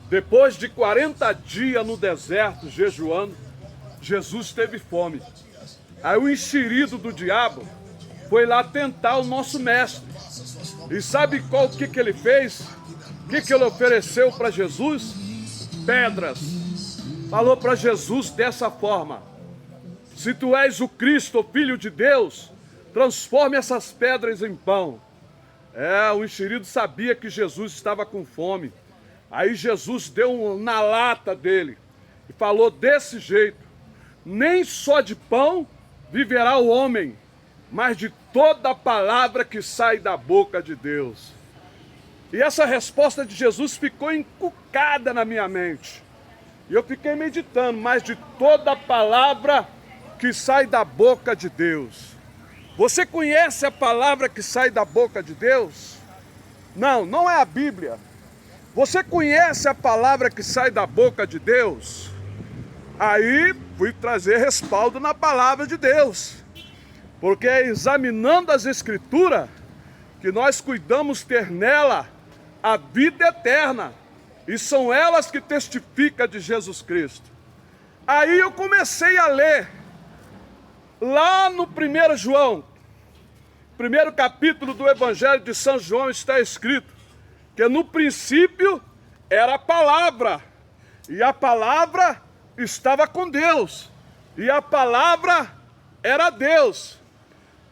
Depois de 40 dias no deserto, jejuando, Jesus teve fome. Aí o enxerido do diabo foi lá tentar o nosso mestre. E sabe o que ele fez? O que ele ofereceu para Jesus? Pedras. Falou para Jesus dessa forma: se tu és o Cristo, o Filho de Deus, transforme essas pedras em pão. O enxerido sabia que Jesus estava com fome. Aí Jesus deu na lata dele e falou desse jeito: nem só de pão viverá o homem, mas de toda a palavra que sai da boca de Deus. E essa resposta de Jesus ficou encucada na minha mente. E eu fiquei meditando, mas de toda a palavra que sai da boca de Deus. Você conhece a palavra que sai da boca de Deus? Não, não é a Bíblia. Você conhece a palavra que sai da boca de Deus? Aí fui trazer respaldo na palavra de Deus. Porque é examinando as Escrituras que nós cuidamos ter nela a vida eterna. E são elas que testificam de Jesus Cristo. Aí eu comecei a ler. Lá no 1 João, primeiro capítulo do Evangelho de São João, está escrito que no princípio era a palavra, e a palavra estava com Deus, e a palavra era Deus.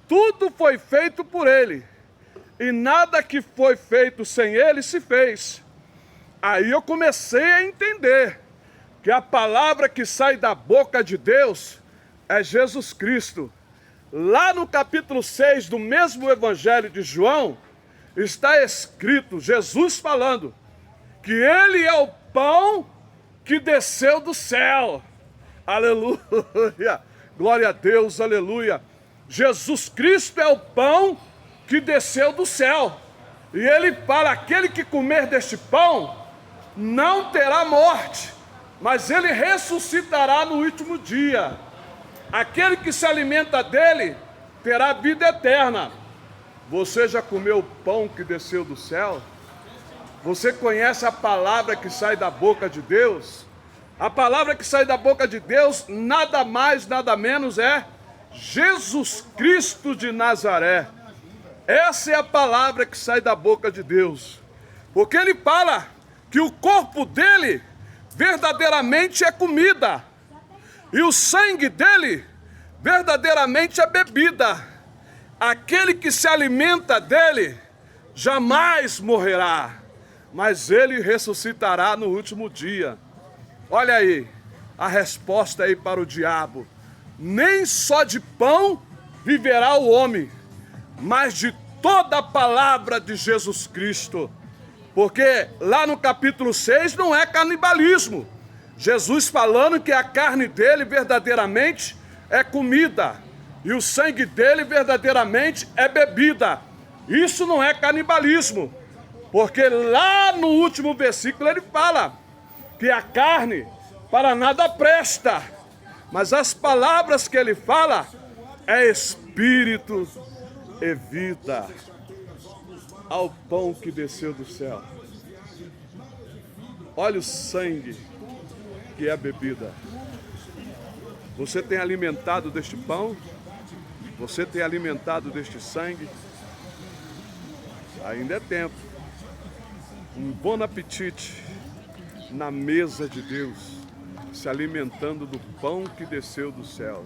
Tudo foi feito por ele, e nada que foi feito sem ele se fez. Aí eu comecei a entender que a palavra que sai da boca de Deus é Jesus Cristo. Lá no capítulo 6 do mesmo Evangelho de João, está escrito, Jesus falando, que ele é o pão que desceu do céu. Aleluia! Glória a Deus, aleluia! Jesus Cristo é o pão que desceu do céu. E ele fala, aquele que comer deste pão não terá morte, mas ele ressuscitará no último dia. Aquele que se alimenta dele terá vida eterna. Você já comeu o pão que desceu do céu? Você conhece a palavra que sai da boca de Deus? A palavra que sai da boca de Deus, nada mais, nada menos é Jesus Cristo de Nazaré. Essa é a palavra que sai da boca de Deus. Porque ele fala que o corpo dele verdadeiramente é comida. E o sangue dele verdadeiramente é bebida. Aquele que se alimenta dele jamais morrerá, mas ele ressuscitará no último dia. Olha aí, a resposta aí para o diabo. Nem só de pão viverá o homem, mas de toda a palavra de Jesus Cristo. Porque lá no capítulo 6 não é canibalismo. Jesus falando que a carne dele verdadeiramente é comida e o sangue dele verdadeiramente é bebida. Isso não é canibalismo, porque lá no último versículo ele fala que a carne para nada presta, mas as palavras que ele fala é espírito e vida. Ao pão que desceu do céu. Olha o sangue que é a bebida. Você tem alimentado deste pão? Você tem alimentado deste sangue? Ainda é tempo. Um bom apetite na mesa de Deus, se alimentando do pão que desceu do céu.